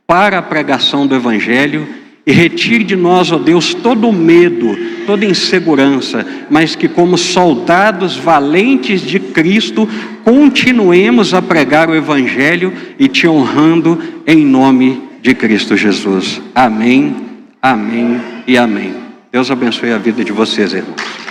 para a pregação do Evangelho e retire de nós, ó Deus, todo o medo, toda insegurança, mas que como soldados valentes de Cristo, continuemos a pregar o Evangelho e Te honrando em nome de Cristo Jesus. Amém, amém e amém. Deus abençoe a vida de vocês, irmãos.